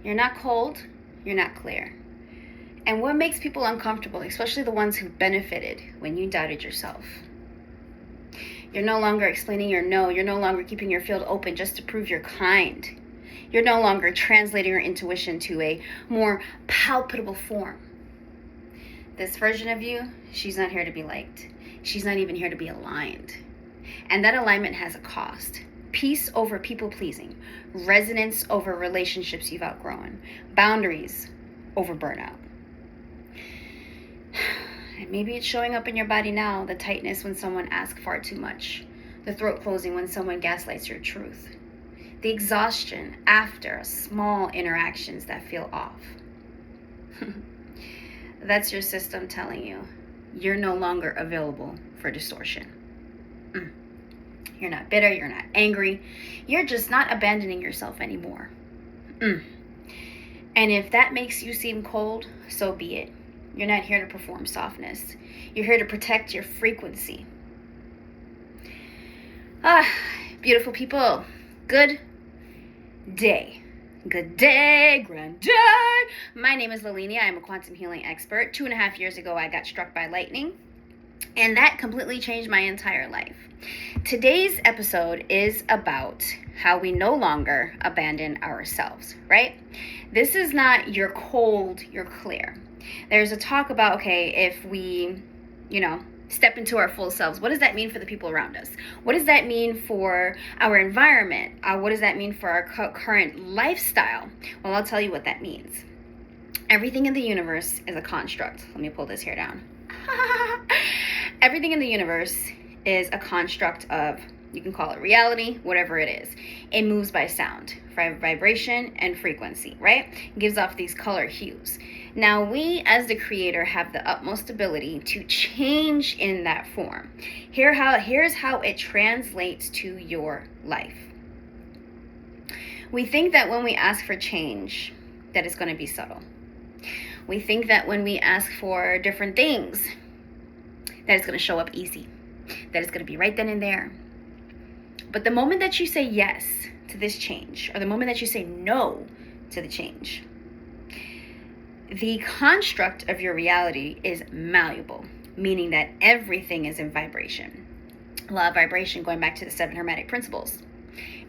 You're not cold, you're not clear. And what makes people uncomfortable, especially the ones who benefited when you doubted yourself? You're no longer explaining your no. You're no longer keeping your field open just to prove you're kind. You're no longer translating your intuition to a more palpable form. This version of you, she's not here to be liked. She's not even here to be aligned. And that alignment has a cost. Peace over people-pleasing. Resonance over relationships you've outgrown. Boundaries over burnout. And maybe it's showing up in your body now, the tightness when someone asks far too much. The throat closing when someone gaslights your truth. The exhaustion after small interactions that feel off. That's your system telling you you're no longer available for distortion. You're not bitter, you're not angry, you're just not abandoning yourself anymore. And if that makes you seem cold, so be it. You're not here to perform softness. You're here to protect your frequency. Beautiful people, good day. Good day, grand day. My name is Lalinia. I'm a quantum healing expert. 2.5 years ago, I got struck by lightning, and that completely changed my entire life. Today's episode is about how we no longer abandon ourselves, right? This is not you're cold, you're clear. There's a talk about, okay, if we, step into our full selves, what does that mean for the people around us? What does that mean for our environment? What does that mean for our current lifestyle? Well, I'll tell you what that means. Everything in the universe is a construct. Let me pull this hair down. Everything in the universe is a construct of, you can call it reality, whatever it is. It moves by sound, vibration, and frequency, right? It gives off these color hues. Now, we as the creator have the utmost ability to change in that form. Here's how it translates to your life. We think that when we ask for change, that it's going to be subtle. We think that when we ask for different things, that it's going to show up easy, that it's going to be right then and there. But the moment that you say yes to this change, or the moment that you say no to the change, the construct of your reality is malleable, meaning that everything is in vibration. Law of vibration, going back to the 7 Hermetic principles.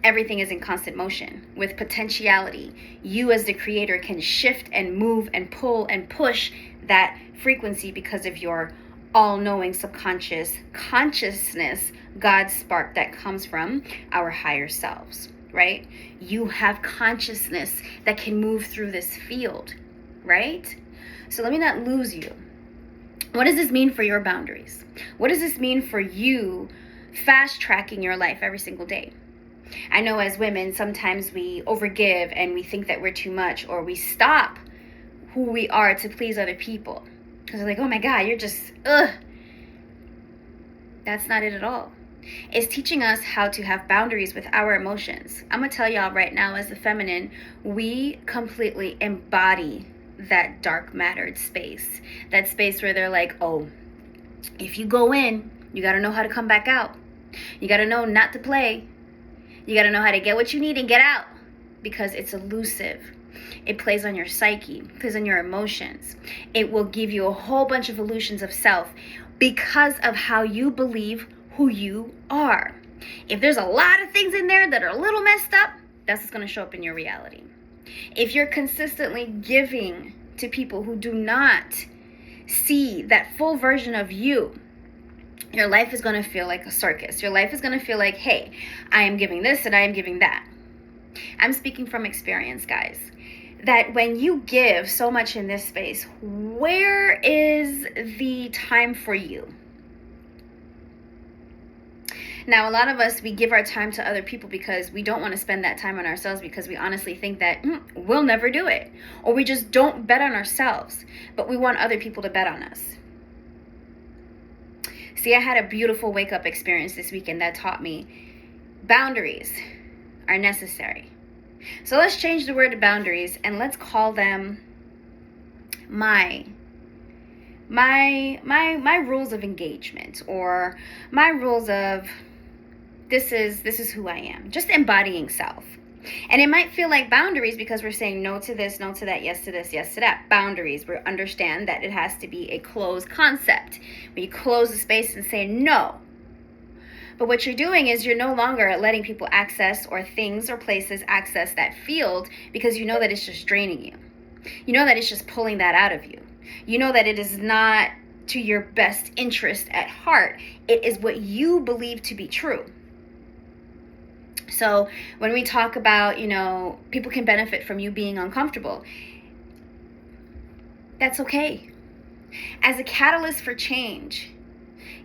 Everything is in constant motion with potentiality. You as the creator can shift and move and pull and push that frequency because of your all-knowing subconscious consciousness, God's spark that comes from our higher selves, right? You have consciousness that can move through this field, right? So let me not lose you. What does this mean for your boundaries? What does this mean for you fast tracking your life every single day? I know as women, sometimes we overgive and we think that we're too much, or we stop who we are to please other people. Because they're like, oh my God, you're just, ugh. That's not it at all. It's teaching us how to have boundaries with our emotions. I'm going to tell y'all right now, as the feminine, we completely embody that dark mattered space. That space where they're like, oh, if you go in, you got to know how to come back out. You got to know not to play. You got to know how to get what you need and get out. Because it's elusive. It plays on your psyche, plays on your emotions. It will give you a whole bunch of illusions of self because of how you believe who you are. If there's a lot of things in there that are a little messed up, that's what's going to show up in your reality. If you're consistently giving to people who do not see that full version of you, your life is going to feel like a circus. Your life is going to feel like, hey, I am giving this and I am giving that. I'm speaking from experience, guys. That when you give so much in this space, where is the time for you? Now, a lot of us, we give our time to other people because we don't want to spend that time on ourselves because we honestly think that we'll never do it. Or we just don't bet on ourselves, but we want other people to bet on us. See, I had a beautiful wake-up experience this weekend that taught me boundaries are necessary. So let's change the word to boundaries and let's call them my rules of engagement, or my rules of this is who I am. Just embodying self. And it might feel like boundaries because we're saying no to this, no to that, yes to this, yes to that. Boundaries. We understand that it has to be a closed concept. When you close the space and say no. But what you're doing is you're no longer letting people access, or things or places access, that field, because you know that it's just draining you. You know that it's just pulling that out of you. You know that it is not to your best interest at heart. It is what you believe to be true. So when we talk about, people can benefit from you being uncomfortable, that's okay. As a catalyst for change,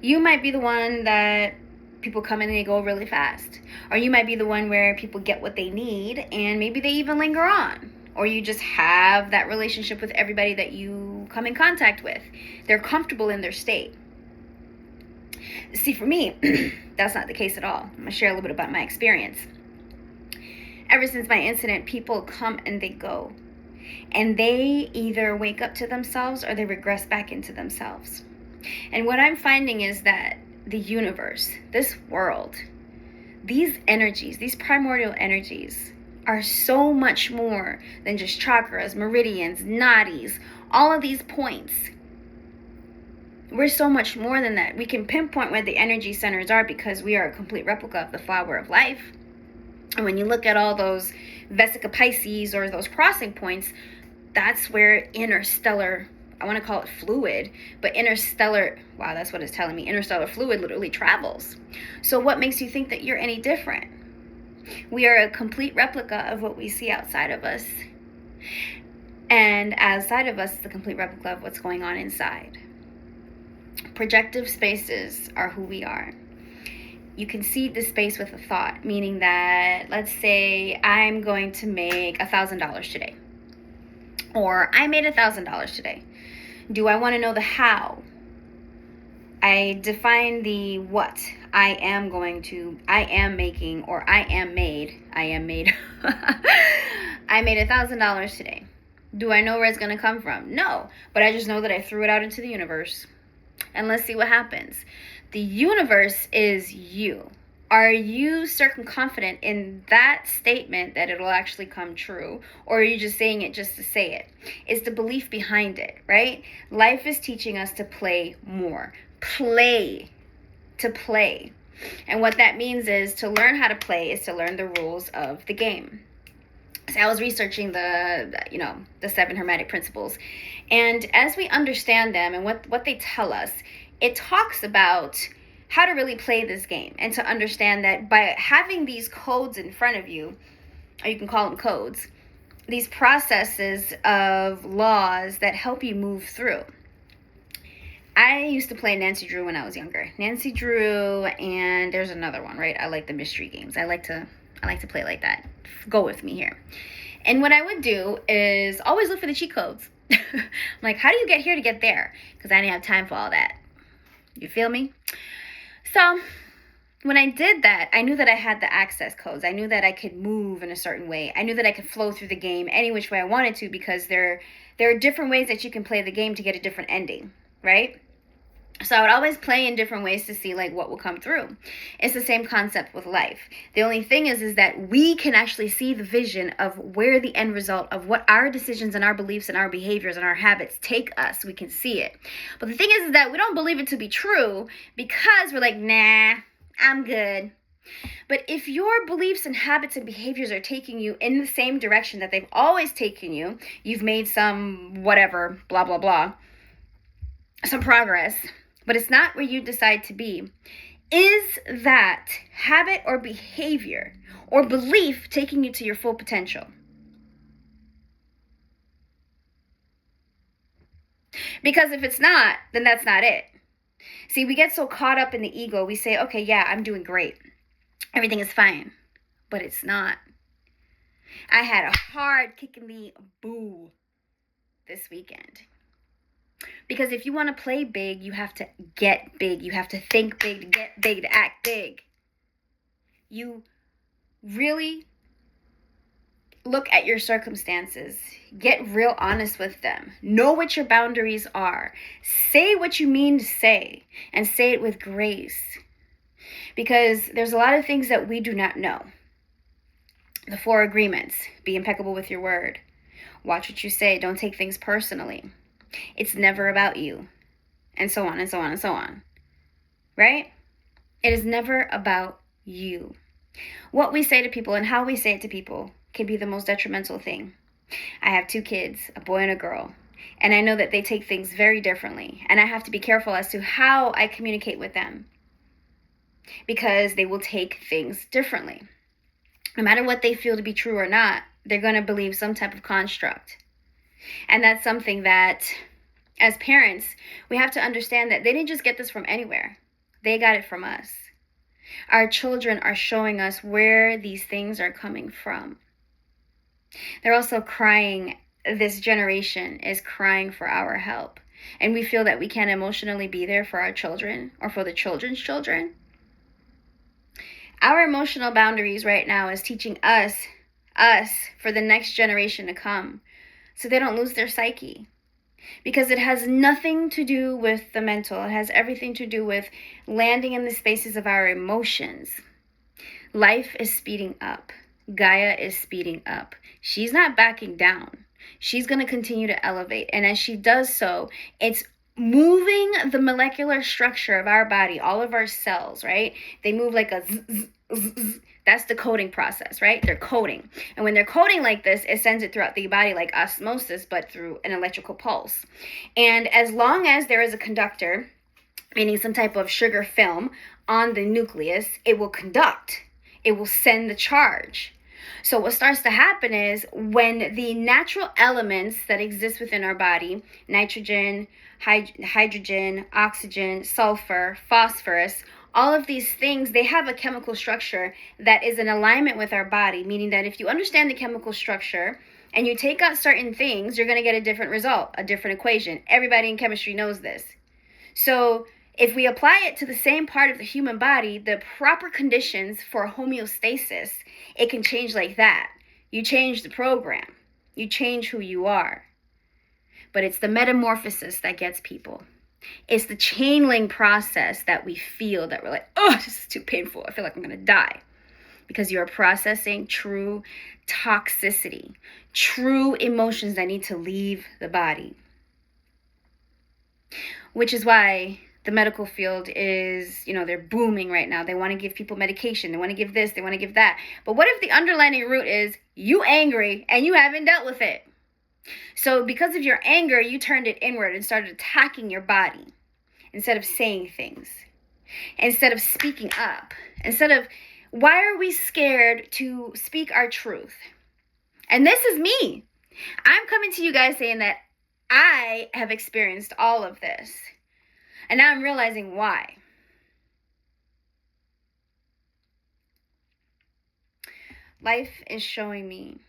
you might be the one that people come in and they go really fast. Or you might be the one where people get what they need and maybe they even linger on. Or you just have that relationship with everybody that you come in contact with. They're comfortable in their state. See, for me, that's not the case at all. I'm going to share a little bit about my experience. Ever since my incident, people come and they go. And they either wake up to themselves or they regress back into themselves. And what I'm finding is that the universe, this world, these energies, these primordial energies, are so much more than just chakras, meridians, nadis, all of these points. We're so much more than that. We can pinpoint where the energy centers are because we are a complete replica of the flower of life. And when you look at all those Vesica Pisces or those crossing points, that's where interstellar, I want to call it fluid, but interstellar, wow, that's what it's telling me. Interstellar fluid literally travels. So what makes you think that you're any different? We are a complete replica of what we see outside of us. And outside of us, the complete replica of what's going on inside. Projective spaces are who we are. You can seed the space with a thought, meaning that, let's say I'm going to make $1,000 today. Or I made $1,000 today. Do I want to know the how? I define the what. I am making, or I am made. I made $1,000 today. Do I know where it's going to come from? No, but I just know that I threw it out into the universe. And let's see what happens. The universe is you. Are you certain confident in that statement that it'll actually come true? Or are you just saying it just to say it? It's the belief behind it, right? Life is teaching us to play more. To play. And what that means is to learn how to play is to learn the rules of the game. So I was researching the 7 Hermetic principles. And as we understand them and what they tell us, it talks about how to really play this game, and to understand that by having these codes in front of you, or you can call them codes, these processes of laws that help you move through. I used to play Nancy Drew when I was younger. Nancy Drew, and there's another one, right? I like the mystery games. I like to play like that. Go with me here. And what I would do is always look for the cheat codes. I'm like, how do you get here to get there? Because I didn't have time for all that. You feel me? So when I did that, I knew that I had the access codes. I knew that I could move in a certain way. I knew that I could flow through the game any which way I wanted to, because there are different ways that you can play the game to get a different ending, right? So I would always play in different ways to see what will come through. It's the same concept with life. The only thing is that we can actually see the vision of where the end result of what our decisions and our beliefs and our behaviors and our habits take us. We can see it. But the thing is that we don't believe it to be true because we're like, nah, I'm good. But if your beliefs and habits and behaviors are taking you in the same direction that they've always taken you, you've made some whatever, blah, blah, blah, some progress, but it's not where you decide to be. Is that habit or behavior or belief taking you to your full potential? Because if it's not, then that's not it. See, we get so caught up in the ego, we say, okay, yeah, I'm doing great. Everything is fine. But it's not. I had a hard kick in the boo this weekend. Because if you want to play big, you have to get big. You have to think big, to get big, to act big. You really look at your circumstances. Get real honest with them. Know what your boundaries are. Say what you mean to say, and say it with grace. Because there's a lot of things that we do not know. The 4 agreements: be impeccable with your word. Watch what you say. Don't take things personally. It's never about you. And so on and so on and so on. Right? It is never about you. What we say to people and how we say it to people can be the most detrimental thing. I have 2 kids, a boy and a girl, and I know that they take things very differently, and I have to be careful as to how I communicate with them, because they will take things differently. No matter what they feel to be true or not, they're going to believe some type of construct. And that's something that, as parents, we have to understand that they didn't just get this from anywhere. They got it from us. Our children are showing us where these things are coming from. They're also crying. This generation is crying for our help. And we feel that we can't emotionally be there for our children or for the children's children. Our emotional boundaries right now is teaching us for the next generation to come, so they don't lose their psyche. Because it has nothing to do with the mental. It has everything to do with landing in the spaces of our emotions. Life is speeding up. Gaia is speeding up. She's not backing down. She's going to continue to elevate. And as she does so, it's moving the molecular structure of our body, all of our cells, right? They move like a zzz, zzz, zzz. That's the coding process, right? They're coding. And when they're coding like this, it sends it throughout the body like osmosis, but through an electrical pulse. And as long as there is a conductor, meaning some type of sugar film on the nucleus, it will conduct. It will send the charge. So what starts to happen is when the natural elements that exist within our body, nitrogen, hydrogen, oxygen, sulfur, phosphorus, all of these things, they have a chemical structure that is in alignment with our body, meaning that if you understand the chemical structure and you take out certain things, you're going to get a different result, a different equation. Everybody in chemistry knows this. So if we apply it to the same part of the human body, the proper conditions for homeostasis, it can change like that. You change the program. You change who you are. But it's the metamorphosis that gets people. It's the chain link process that we feel that we're like, oh, this is too painful. I feel like I'm going to die. Because you're processing true toxicity, true emotions that need to leave the body. Which is why the medical field is, they're booming right now. They want to give people medication. They want to give this. They want to give that. But what if the underlying root is you angry and you haven't dealt with it? So because of your anger, you turned it inward and started attacking your body instead of saying things, instead of speaking up, why are we scared to speak our truth? And this is me. I'm coming to you guys saying that I have experienced all of this. And now I'm realizing why. Life is showing me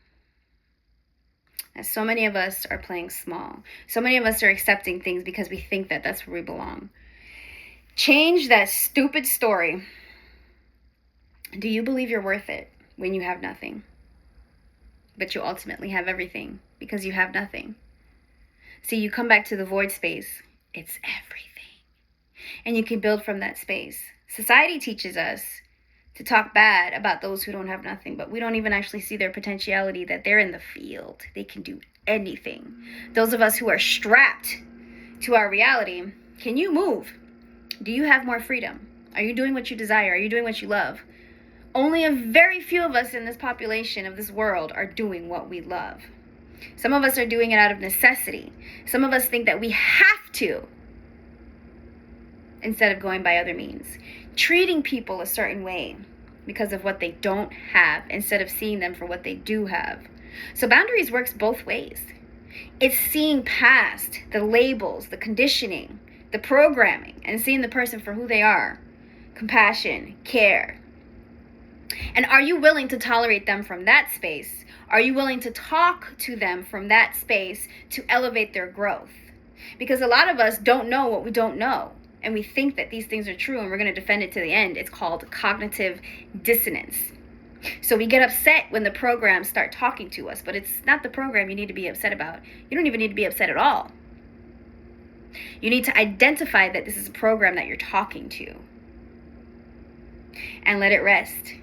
that so many of us are playing small. So many of us are accepting things because we think that that's where we belong. Change that stupid story. Do you believe you're worth it when you have nothing? But you ultimately have everything because you have nothing. See, you come back to the void space. It's everything. And you can build from that space. Society teaches us to talk bad about those who don't have nothing, but we don't even actually see their potentiality, that they're in the field. They can do anything. Those of us who are strapped to our reality, can you move? Do you have more freedom? Are you doing what you desire? Are you doing what you love? Only a very few of us in this population of this world are doing what we love. Some of us are doing it out of necessity. Some of us think that we have to, instead of going by other means. Treating people a certain way because of what they don't have instead of seeing them for what they do have. So boundaries works both ways. It's seeing past the labels, the conditioning, the programming, and seeing the person for who they are. Compassion, care. And are you willing to tolerate them from that space? Are you willing to talk to them from that space to elevate their growth? Because a lot of us don't know what we don't know. And we think that these things are true and we're going to defend it to the end. It's called cognitive dissonance. So we get upset when the programs start talking to us, but it's not the program you need to be upset about. You don't even need to be upset at all. You need to identify that this is a program that you're talking to and let it rest.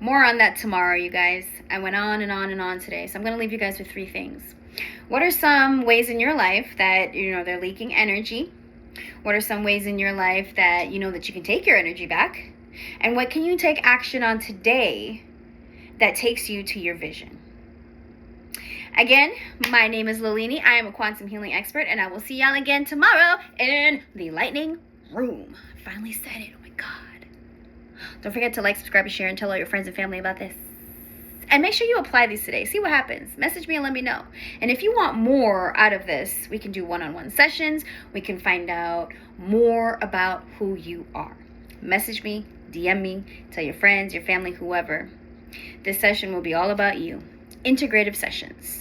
More on that tomorrow, you guys. I went on and on and on today, so I'm going to leave you guys with 3 things. What are some ways in your life that, they're leaking energy? What are some ways in your life that that you can take your energy back? And what can you take action on today that takes you to your vision? Again, my name is Lilini. I am a quantum healing expert, and I will see y'all again tomorrow in the lightning room. I finally said it. Oh my God. Don't forget to like, subscribe, and share, and tell all your friends and family about this. And make sure you apply these today. See what happens. Message me and let me know. And if you want more out of this, we can do one-on-one sessions. We can find out more about who you are. Message me, DM me, tell your friends, your family, whoever. This session will be all about you. Integrative sessions.